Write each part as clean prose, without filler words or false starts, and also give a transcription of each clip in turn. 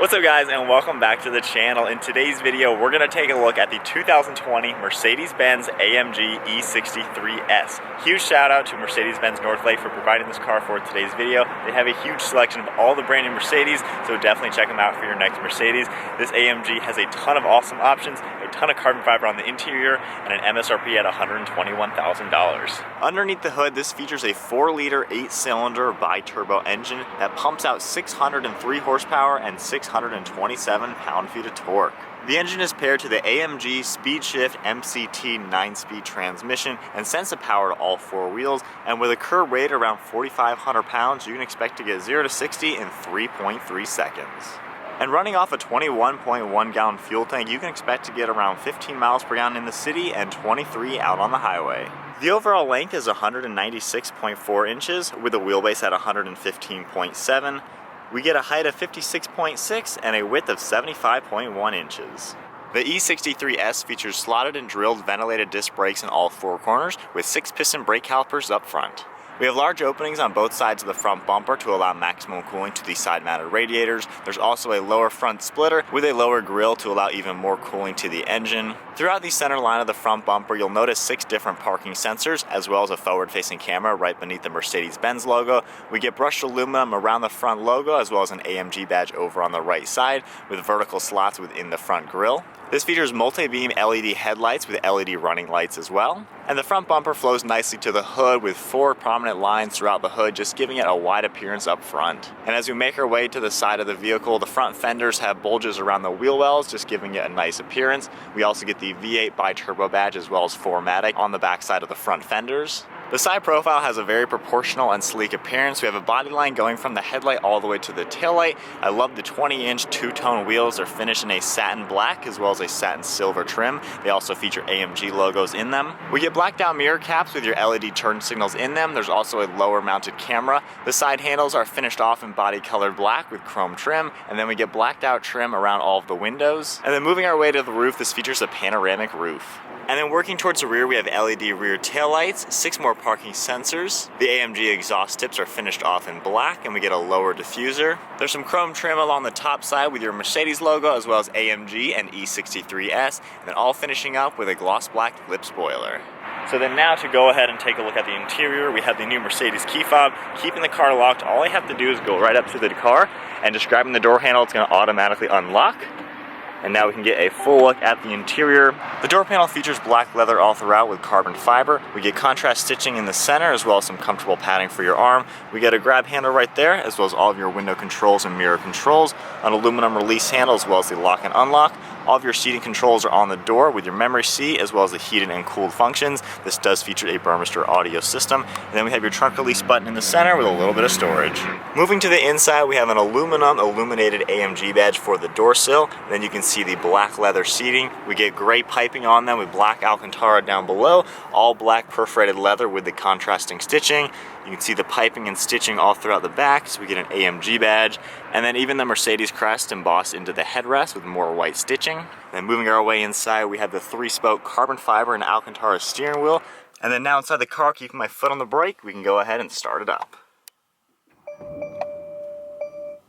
What's up guys, and welcome back to the channel. In today's video we're going to take a look at the 2020 Mercedes-Benz AMG E63 S. Huge shout out to Mercedes-Benz Northlake for providing this car for today's video. They have a huge selection of all the brand new Mercedes, so definitely check them out for your next Mercedes. This AMG has a ton of awesome options, a ton of carbon fiber on the interior, and an MSRP at $121,000. Underneath the hood, this features a 4-liter 8-cylinder bi-turbo engine that pumps out 603 horsepower and 627 pound-feet of torque. The engine is paired to the AMG SpeedShift MCT 9-speed transmission and sends the power to all 4 wheels, and with a curb weight around 4,500 pounds, you can expect to get 0 to 60 in 3.3 seconds. And running off a 21.1 gallon fuel tank, you can expect to get around 15 miles per gallon in the city and 23 out on the highway. The overall length is 196.4 inches with a wheelbase at 115.7. We get a height of 56.6 and a width of 75.1 inches. The E63 S features slotted and drilled ventilated disc brakes in all 4 corners with 6-piston brake calipers up front. We have large openings on both sides of the front bumper to allow maximum cooling to the side-mounted radiators. There's also a lower front splitter with a lower grille to allow even more cooling to the engine. Throughout the center line of the front bumper, you'll notice 6 different parking sensors, as well as a forward-facing camera right beneath the Mercedes-Benz logo. We get brushed aluminum around the front logo, as well as an AMG badge over on the right side, with vertical slots within the front grille. This features multi-beam LED headlights with LED running lights as well. And the front bumper flows nicely to the hood with 4 prominent lines throughout the hood, just giving it a wide appearance up front. And as we make our way to the side of the vehicle, the front fenders have bulges around the wheel wells, just giving it a nice appearance. We also get the V8 bi-turbo badge as well as 4MATIC on the back side of the front fenders. The side profile has a very proportional and sleek appearance. We have a body line going from the headlight all the way to the taillight. I love the 20-inch two-tone wheels. They're finished in a satin black as well as a satin silver trim. They also feature AMG logos in them. We get blacked out mirror caps with your LED turn signals in them. There's also a lower mounted camera. The side handles are finished off in body colored black with chrome trim, and then we get blacked out trim around all of the windows. And then moving our way to the roof, this features a panoramic roof. And then working towards the rear, we have LED rear taillights, 6 more parking sensors. The AMG exhaust tips are finished off in black, and we get a lower diffuser. There's some chrome trim along the top side with your Mercedes logo, as well as AMG and E63 S, and then all finishing up with a gloss black lip spoiler. So then now to go ahead and take a look at the interior, we have the new Mercedes key fob. Keeping the car locked, all I have to do is go right up to the car, and just grabbing the door handle, it's going to automatically unlock. And now we can get a full look at the interior. The door panel features black leather all throughout with carbon fiber. We get contrast stitching in the center as well as some comfortable padding for your arm. We get a grab handle right there as well as all of your window controls and mirror controls, an aluminum release handle as well as the lock and unlock. All of your seating controls are on the door with your memory seat as well as the heated and cooled functions. This does feature a Burmester audio system. And then we have your trunk release button in the center with a little bit of storage. Moving to the inside, we have an aluminum illuminated AMG badge for the door sill. And then you can see the black leather seating. We get gray piping on them with black Alcantara down below, all black perforated leather with the contrasting stitching. You can see the piping and stitching all throughout the back, so we get an AMG badge, and then even the Mercedes crest embossed into the headrest with more white stitching. Then moving our way inside, we have the 3-spoke carbon fiber and Alcantara steering wheel, and then now inside the car, keeping my foot on the brake, we can go ahead and start it up.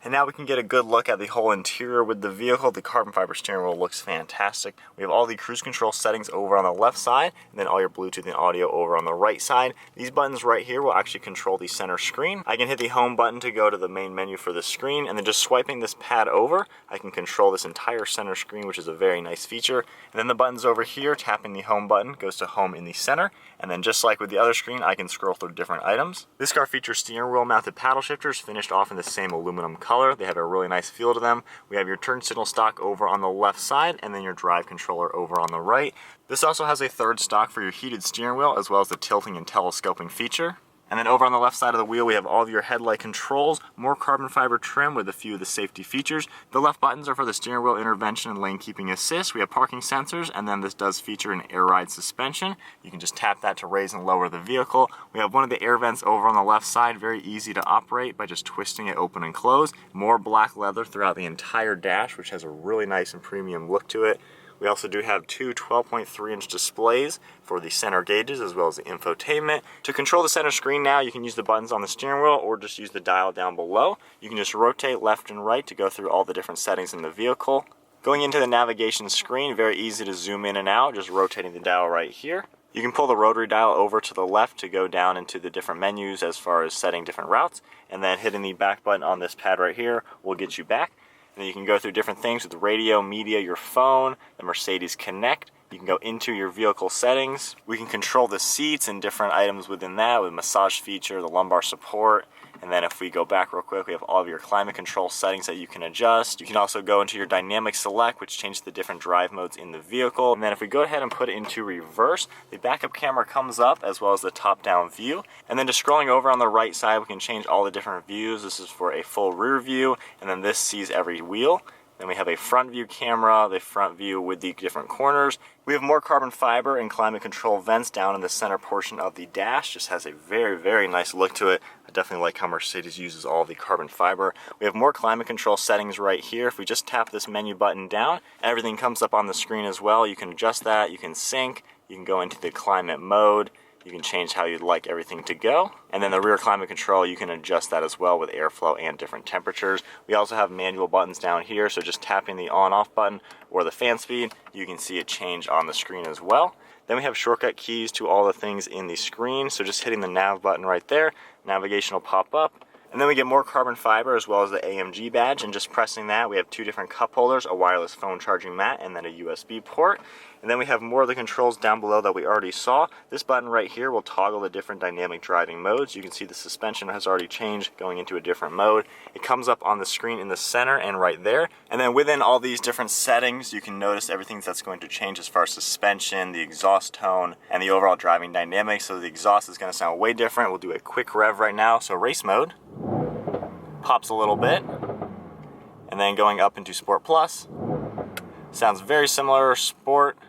And now we can get a good look at the whole interior with the vehicle. The carbon fiber steering wheel looks fantastic. We have all the cruise control settings over on the left side, and then all your Bluetooth and audio over on the right side. These buttons right here will actually control the center screen. I can hit the home button to go to the main menu for the screen, and then just swiping this pad over, I can control this entire center screen, which is a very nice feature. And then the buttons over here, tapping the home button goes to home in the center, and then just like with the other screen, I can scroll through different items. This car features steering wheel mounted paddle shifters finished off in the same aluminum color. They have a really nice feel to them. We have your turn signal stock over on the left side and then your drive controller over on the right. This also has a third stock for your heated steering wheel as well as the tilting and telescoping feature. And then over on the left side of the wheel, we have all of your headlight controls, more carbon fiber trim with a few of the safety features. The left buttons are for the steering wheel intervention and lane keeping assist. We have parking sensors, and then this does feature an air ride suspension. You can just tap that to raise and lower the vehicle. We have one of the air vents over on the left side, very easy to operate by just twisting it open and close. More black leather throughout the entire dash, which has a really nice and premium look to it. We also do have two 12.3-inch displays for the center gauges as well as the infotainment. To control the center screen now, you can use the buttons on the steering wheel or just use the dial down below. You can just rotate left and right to go through all the different settings in the vehicle. Going into the navigation screen, very easy to zoom in and out, just rotating the dial right here. You can pull the rotary dial over to the left to go down into the different menus as far as setting different routes, and then hitting the back button on this pad right here will get you back. And then you can go through different things with the radio, media, your phone, the Mercedes Connect. You can go into your vehicle settings. We can control the seats and different items within that with massage feature, the lumbar support. And then if we go back real quick, we have all of your climate control settings that you can adjust. You can also go into your dynamic select, which changes the different drive modes in the vehicle. And then if we go ahead and put it into reverse, the backup camera comes up as well as the top-down view. And then just scrolling over on the right side, we can change all the different views. This is for a full rear view, and then this sees every wheel. Then we have a front view camera, the front view with the different corners. We have more carbon fiber and climate control vents down in the center portion of the dash. Just has a very, very nice look to it. I definitely like how Mercedes uses all the carbon fiber. We have more climate control settings right here. If we just tap this menu button down, everything comes up on the screen as well. You can adjust that, you can sync, you can go into the climate mode. You can change how you'd like everything to go. And then the rear climate control, you can adjust that as well with airflow and different temperatures. We also have manual buttons down here, so just tapping the on-off button or the fan speed, you can see it change on the screen as well. Then we have shortcut keys to all the things in the screen, so just hitting the nav button right there, navigation will pop up. And then we get more carbon fiber as well as the AMG badge, and just pressing that, we have two different cup holders, a wireless phone charging mat, and then a USB port. And then we have more of the controls down below that we already saw. This button right here will toggle the different dynamic driving modes. You can see the suspension has already changed, going into a different mode. It comes up on the screen in the center and right there. And then within all these different settings, you can notice everything that's going to change as far as suspension, the exhaust tone, and the overall driving dynamics. So the exhaust is going to sound way different. We'll do a quick rev right now. So race mode. Pops a little bit, and then going up into Sport Plus, sounds very similar. Sport,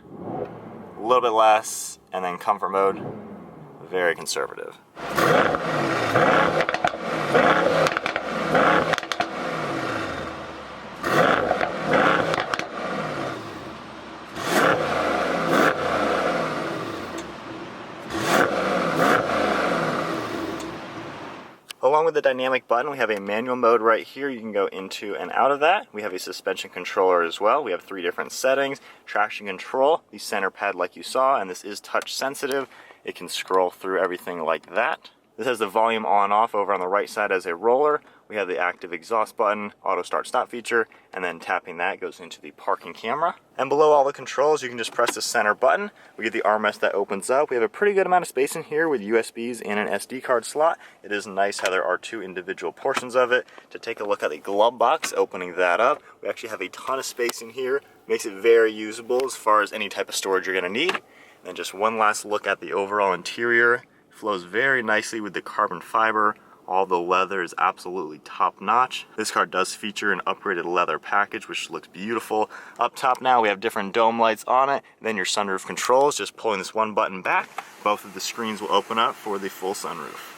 a little bit less, and then Comfort mode, very conservative. Along with the dynamic button, we have a manual mode right here. You can go into and out of that. We have a suspension controller as well. We have three different settings. Traction control, the center pad like you saw, and this is touch sensitive. It can scroll through everything like that. This has the volume on off over on the right side as a roller. We have the active exhaust button, auto start stop feature, and then tapping that goes into the parking camera. And below all the controls, you can just press the center button. We get the armrest that opens up. We have a pretty good amount of space in here with USBs and an SD card slot. It is nice how there are two individual portions of it. To take a look at the glove box, opening that up, we actually have a ton of space in here. Makes it very usable as far as any type of storage you're going to need. And then just one last look at the overall interior. Flows very nicely with the carbon fiber. All the leather is absolutely top notch. This car does feature an upgraded leather package, which looks beautiful. Up top now, we have different dome lights on it. Then your sunroof controls, just pulling this one button back. Both of the screens will open up for the full sunroof.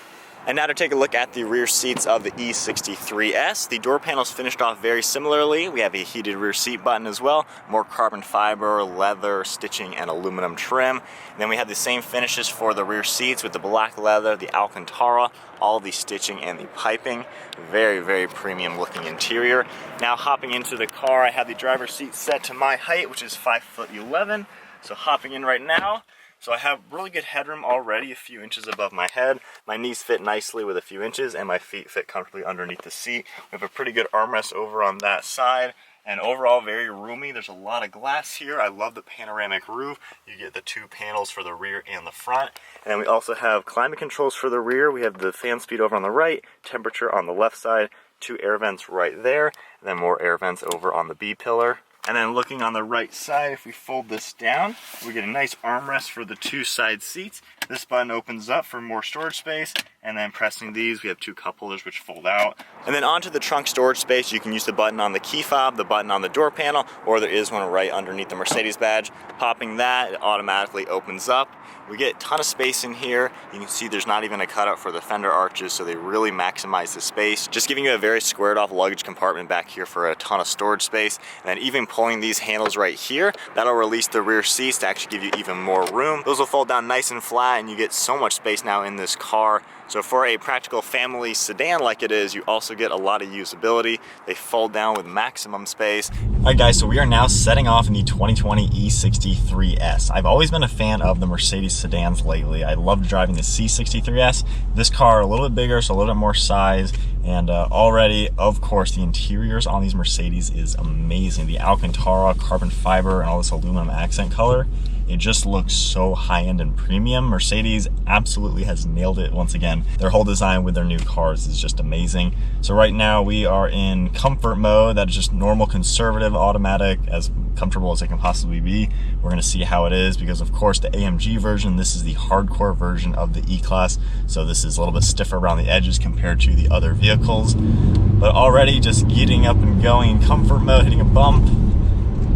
And now to take a look at the rear seats of the E63 S. The door panels finished off very similarly. We have a heated rear seat button as well, more carbon fiber, leather, stitching, and aluminum trim. And then we have the same finishes for the rear seats with the black leather, the Alcantara, all the stitching and the piping. Very, very premium looking interior. Now hopping into the car, I have the driver's seat set to my height, which is 5'11". So hopping in right now. So I have really good headroom already, a few inches above my head. My knees fit nicely with a few inches, and my feet fit comfortably underneath the seat. We have a pretty good armrest over on that side, and overall very roomy. There's a lot of glass here. I love the panoramic roof. You get the two panels for the rear and the front. And then we also have climate controls for the rear. We have the fan speed over on the right, temperature on the left side, two air vents right there, and then more air vents over on the B pillar. And then looking on the right side, if we fold this down, we get a nice armrest for the two side seats. This button opens up for more storage space, And then pressing these, we have 2 cup holders which fold out. And then onto the trunk storage space, you can use the button on the key fob, the button on the door panel, or there is one right underneath the Mercedes badge. Popping that, it automatically opens up. We get a ton of space in here. You can see there's not even a cutout for the fender arches, so they really maximize the space, just giving you a very squared off luggage compartment back here for a ton of storage space. And then even pulling these handles right here, that'll release the rear seats to actually give you even more room. Those will fold down nice and flat, and you get so much space now in this car. So for a practical family sedan like it is, you also get a lot of usability. They fold down with maximum space. All right guys, so we are now setting off in the 2020 E63 S. I've always been a fan of the Mercedes sedans lately. I loved driving the C63 S. This car a little bit bigger, so a little bit more size. And already, of course, the interiors on these Mercedes is amazing. The Alcantara, carbon fiber, and all this aluminum accent color. It just looks so high-end and premium. Mercedes absolutely has nailed it once again. Their whole design with their new cars is just amazing. So right now we are in comfort mode. That is just normal, conservative, automatic, as comfortable as it can possibly be. We're gonna see how it is because of course the AMG version, this is the hardcore version of the E-Class. So this is a little bit stiffer around the edges compared to the other vehicles. But already just getting up and going in comfort mode, hitting a bump.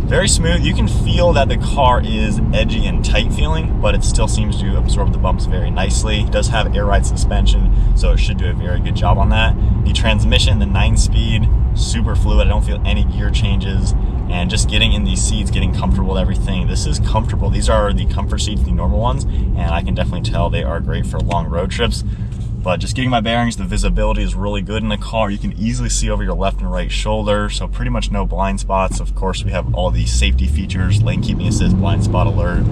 Very smooth. You can feel that the car is edgy and tight feeling, but it still seems to absorb the bumps very nicely. It does have air ride suspension, so it should do a very good job on that. The transmission, the 9-speed, super fluid. I don't feel any gear changes. And just getting in these seats, getting comfortable with everything. This is comfortable. These are the comfort seats, the normal ones, and I can definitely tell they are great for long road trips. But just getting my bearings, the visibility is really good in the car. You can easily see over your left and right shoulder, so pretty much no blind spots. Of course, we have all the safety features, lane keeping assist, blind spot alert.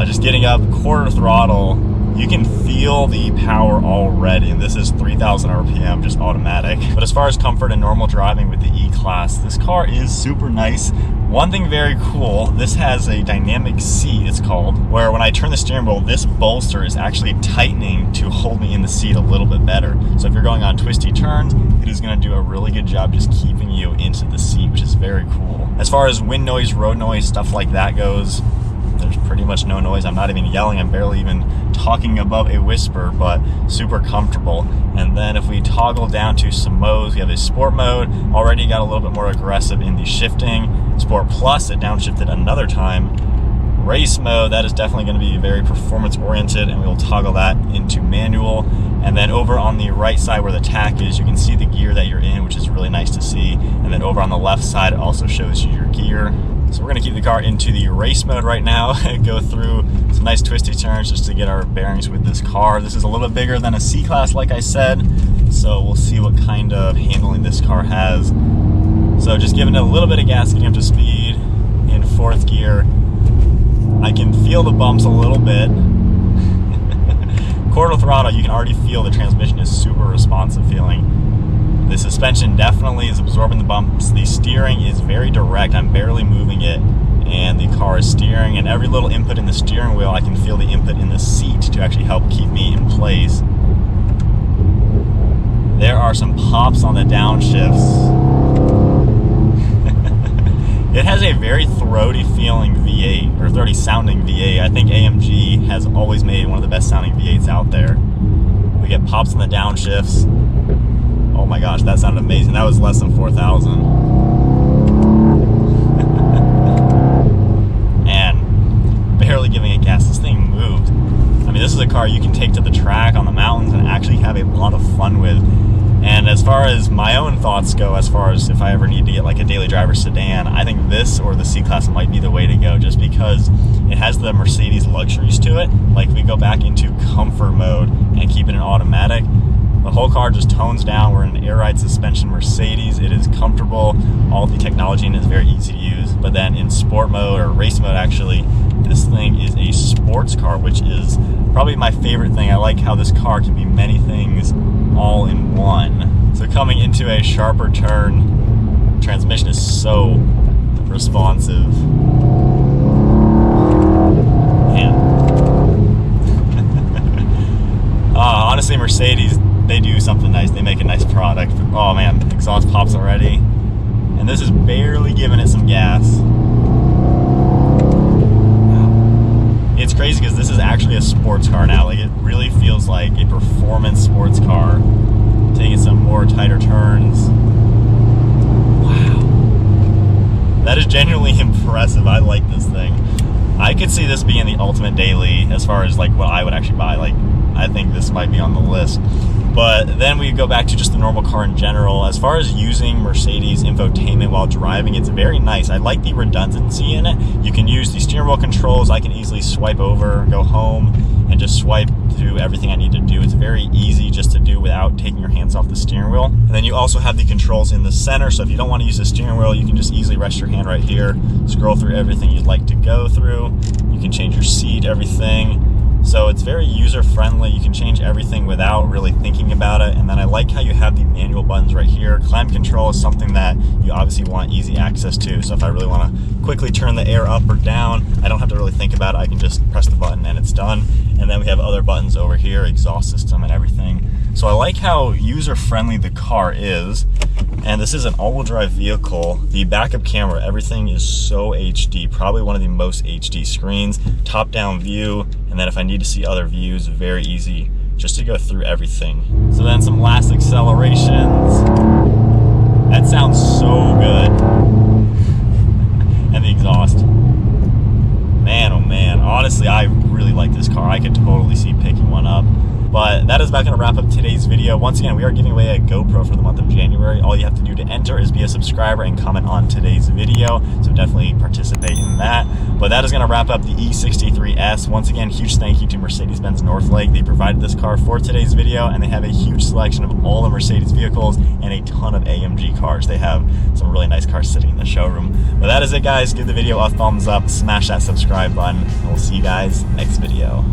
Just getting up, quarter throttle, you can feel the power already, and this is 3,000 RPM, just automatic. But as far as comfort and normal driving with the E-Class, this car is super nice. One thing very cool, this has a dynamic seat, it's called, where when I turn the steering wheel, this bolster is actually tightening to hold me in the seat a little bit better. So if you're going on twisty turns, it is gonna do a really good job just keeping you into the seat, which is very cool. As far as wind noise, road noise, stuff like that goes, there's pretty much no noise. I'm not even yelling, I'm barely even talking above a whisper, but super comfortable. And then if we toggle down to some modes, we have a sport mode, already got a little bit more aggressive in the shifting. Sport Plus, it downshifted another time. Race mode, that is definitely going to be very performance oriented, and we will toggle that into manual. And then over on the right side where the tack is, you can see the gear that you're in, which is really nice to see. And then over on the left side, it also shows you your gear. So we're going to keep the car into the race mode right now, go through some nice twisty turns just to get our bearings with this car. This is a little bit bigger than a C-Class, like I said, so we'll see what kind of handling this car has. So just giving it a little bit of gas, getting up to speed in 4th gear. I can feel the bumps a little bit. Quarter throttle, you can already feel the transmission is super responsive feeling. The suspension definitely is absorbing the bumps. The steering is very direct. I'm barely moving it, and the car is steering, and every little input in the steering wheel, I can feel the input in the seat to actually help keep me in place. There are some pops on the downshifts. It has a very throaty feeling V8, or throaty sounding V8. I think AMG has always made one of the best sounding V8s out there. We get pops on the downshifts. Oh my gosh, that sounded amazing. That was less than 4,000. And barely giving it gas. This thing moved. I mean, this is a car you can take to the track on the mountains and actually have a lot of fun with. And as far as my own thoughts go, as far as if I ever need to get like a daily driver sedan, I think this or the C-Class might be the way to go, just because it has the Mercedes luxuries to it. Like, we go back into comfort mode and keep it in automatic. The whole car just tones down. We're in an air ride suspension Mercedes. It is comfortable. All the technology in it is very easy to use. But then in sport mode, or race mode actually, this thing is a sports car, which is probably my favorite thing. I like how this car can be many things all in one. So coming into a sharper turn, transmission is so responsive. Man. Honestly, Mercedes, they do something nice. They make a nice product. Oh man, exhaust pops already. And this is barely giving it some gas. It's it's crazy because this is actually a sports car now. Like, it really feels like a performance sports car. Taking some more tighter turns. Wow. That is genuinely impressive. I like this thing. I could see this being the ultimate daily as far as like what I would actually buy. Like, I think this might be on the list. But then we go back to just the normal car in general. As far as using Mercedes infotainment while driving, it's very nice. I like the redundancy in it. You can use the steering wheel controls. I can easily swipe over, go home, and just swipe through everything I need to do. It's very easy just to do without taking your hands off the steering wheel. And then you also have the controls in the center. So if you don't want to use the steering wheel, you can just easily rest your hand right here, scroll through everything you'd like to go through. You can change your seat, everything. So it's very user-friendly. You can change everything without really thinking about it. And then I like how you have the manual buttons right here. Climate control is something that you obviously want easy access to. So if I really want to quickly turn the air up or down, I don't have to really think about it. I can just press the button and it's done. And then we have other buttons over here, exhaust system and everything. So I like how user-friendly the car is. And this is an all-wheel drive vehicle. The backup camera, everything is so HD, probably one of the most HD screens. Top-down view, and then if I need to see other views, very easy just to go through everything. So then some last accelerations. That sounds so good. And the exhaust. Man, oh man, honestly, I really like this car. I could totally see picking one up. But that is about going to wrap up today's video. Once again, we are giving away a GoPro for the month of January. All you have to do to enter is be a subscriber and comment on today's video. So definitely participate in that. But that is going to wrap up the E63 S. Once again, huge thank you to Mercedes-Benz Northlake. They provided this car for today's video, and they have a huge selection of all the Mercedes vehicles and a ton of AMG cars. They have some really nice cars sitting in the showroom. But that is it, guys. Give the video a thumbs up, smash that subscribe button, and we'll see you guys next video.